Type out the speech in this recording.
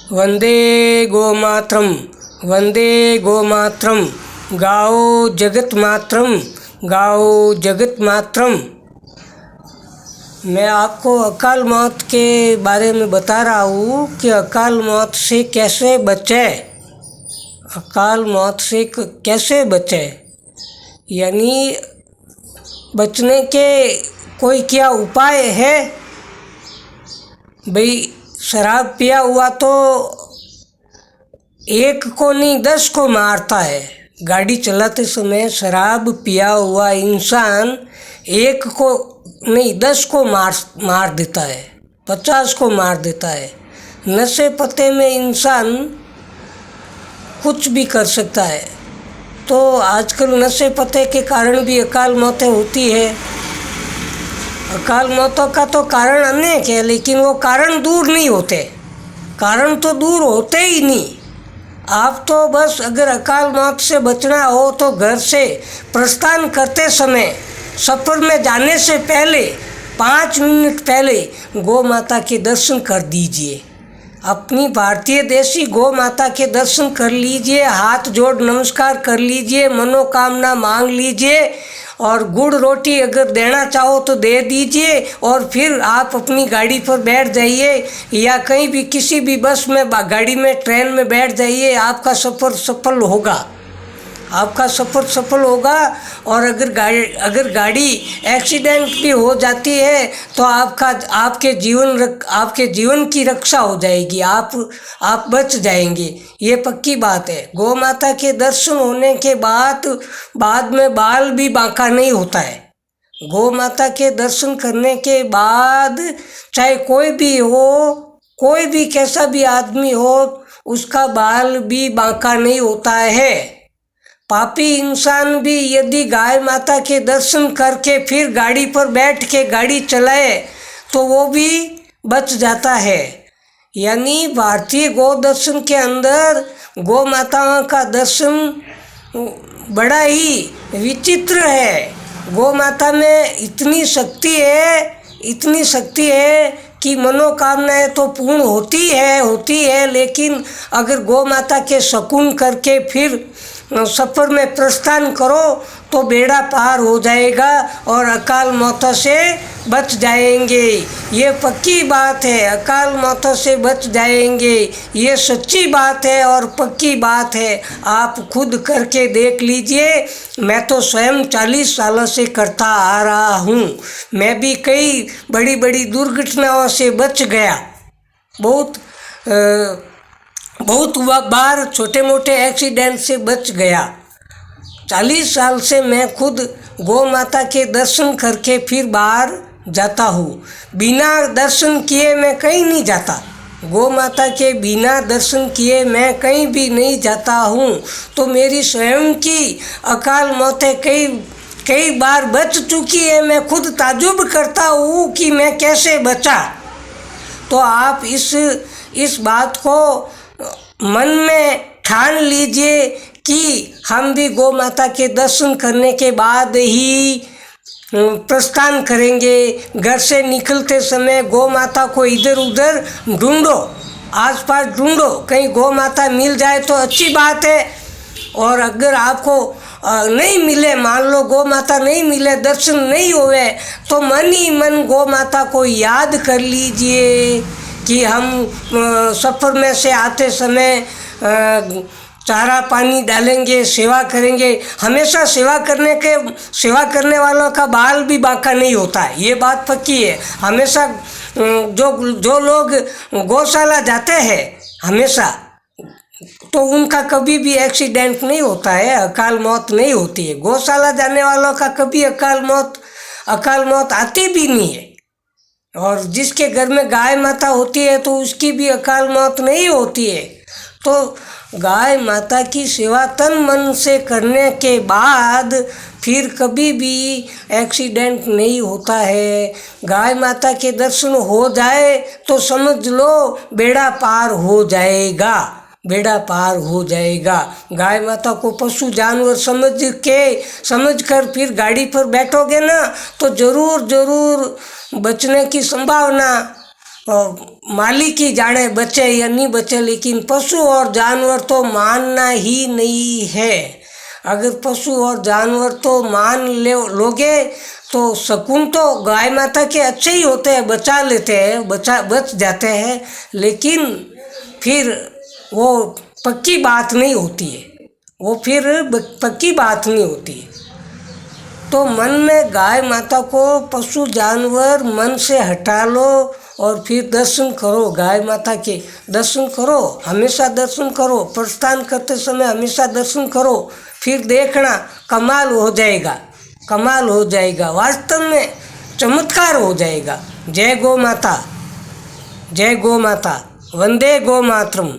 वंदे गोमातरम, वंदे गोमातरम। गाओ जगत मातरम, गाओ जगत मातरम। मैं आपको अकाल मौत के बारे में बता रहा हूँ कि अकाल मौत से कैसे बचें। अकाल मौत से कैसे बचें, यानी बचने के कोई क्या उपाय है। भाई, शराब पिया हुआ तो एक को नहीं 10 को मारता है। गाड़ी चलाते समय शराब पिया हुआ इंसान एक को नहीं 10 को मार देता है, 50 को मार देता है। नशे पते में इंसान कुछ भी कर सकता है। तो आजकल नशे पते के कारण भी अकाल मौतें होती है। अकाल मौतों का तो कारण अनेक है, लेकिन वो कारण दूर नहीं होते। कारण तो दूर होते ही नहीं। आप तो बस अगर अकाल मौत से बचना हो तो घर से प्रस्थान करते समय, सफ़र में जाने से पहले 5 मिनट पहले गौ माता के दर्शन कर दीजिए। अपनी भारतीय देशी गौ माता के दर्शन कर लीजिए, हाथ जोड़ नमस्कार कर लीजिए, मनोकामना मांग लीजिए और गुड़ रोटी अगर देना चाहो तो दे दीजिए। और फिर आप अपनी गाड़ी पर बैठ जाइए या कहीं भी किसी भी बस में, गाड़ी में, ट्रेन में बैठ जाइए। आपका सफ़र सफल होगा, आपका सफ़र सफल होगा। और अगर गाड़ी एक्सीडेंट भी हो जाती है तो आपके जीवन की रक्षा हो जाएगी, आप बच जाएंगे। ये पक्की बात है। गौ माता के दर्शन होने के बाद में बाल भी बांका नहीं होता है। गौ माता के दर्शन करने के बाद चाहे कोई भी हो, कोई भी कैसा भी आदमी हो, उसका बाल भी बांका नहीं होता है। पापी इंसान भी यदि गाय माता के दर्शन करके फिर गाड़ी पर बैठ के गाड़ी चलाए तो वो भी बच जाता है। यानी भारतीय गौ दर्शन के अंदर गौ माताओं का दर्शन बड़ा ही विचित्र है। गौ माता में इतनी शक्ति है कि मनोकामनाएं तो पूर्ण होती है, लेकिन अगर गौ माता के शकुन करके फिर सफ़र में प्रस्थान करो तो बेड़ा पार हो जाएगा और अकाल मौतों से बच जाएंगे। ये पक्की बात है, अकाल मौतों से बच जाएंगे। ये सच्ची बात है और पक्की बात है। आप खुद करके देख लीजिए। मैं तो स्वयं 40 सालों से करता आ रहा हूँ। मैं भी कई बड़ी बड़ी दुर्घटनाओं से बच गया। बहुत बार छोटे मोटे एक्सीडेंट से बच गया। 40 साल से मैं खुद गौ माता के दर्शन करके फिर बाहर जाता हूँ। बिना दर्शन किए मैं कहीं नहीं जाता। गौ माता के बिना दर्शन किए मैं कहीं भी नहीं जाता हूँ। तो मेरी स्वयं की अकाल मौतें कई बार बच चुकी है। मैं खुद ताजुब करता हूँ कि मैं कैसे बचा। तो आप इस बात को मन में ठान लीजिए कि हम भी गौ माता के दर्शन करने के बाद ही प्रस्थान करेंगे। घर से निकलते समय गौ माता को इधर उधर ढूंढो, आसपास ढूंढो। कहीं गौ माता मिल जाए तो अच्छी बात है। और अगर आपको नहीं मिले, मान लो गौ माता नहीं मिले, दर्शन नहीं हुए, तो मन ही मन गौ माता को याद कर लीजिए कि हम सफ़र में से आते समय चारा पानी डालेंगे, सेवा करेंगे। हमेशा सेवा करने वालों का बाल भी बांका नहीं होता है, ये बात पक्की है। हमेशा जो लोग गौशाला जाते हैं हमेशा, तो उनका कभी भी एक्सीडेंट नहीं होता है, अकाल मौत नहीं होती है। गौशाला जाने वालों का कभी अकाल मौत आती भी नहीं है। और जिसके घर में गाय माता होती है तो उसकी भी अकाल मौत नहीं होती है। तो गाय माता की सेवा तन मन से करने के बाद फिर कभी भी एक्सीडेंट नहीं होता है। गाय माता के दर्शन हो जाए तो समझ लो बेड़ा पार हो जाएगा, बेड़ा पार हो जाएगा। गाय माता को पशु जानवर समझ कर फिर गाड़ी पर बैठोगे ना तो ज़रूर बचने की संभावना मालिक ही जाने बचे या नहीं बचे, लेकिन पशु और जानवर तो मानना ही नहीं है। अगर पशु और जानवर तो मान लोगे तो शकुन तो गाय माता के अच्छे ही होते हैं, बचा लेते हैं, बच जाते हैं, लेकिन फिर वो पक्की बात नहीं होती है, वो फिर पक्की बात नहीं होती है। तो मन में गाय माता को, पशु जानवर मन से हटा लो और फिर दर्शन करो, गाय माता के दर्शन करो, हमेशा दर्शन करो, प्रस्थान करते समय हमेशा दर्शन करो, फिर देखना कमाल हो जाएगा, कमाल हो जाएगा, वास्तव में चमत्कार हो जाएगा। जय गौ माता, जय गौ माता, वंदे गौ मातरम।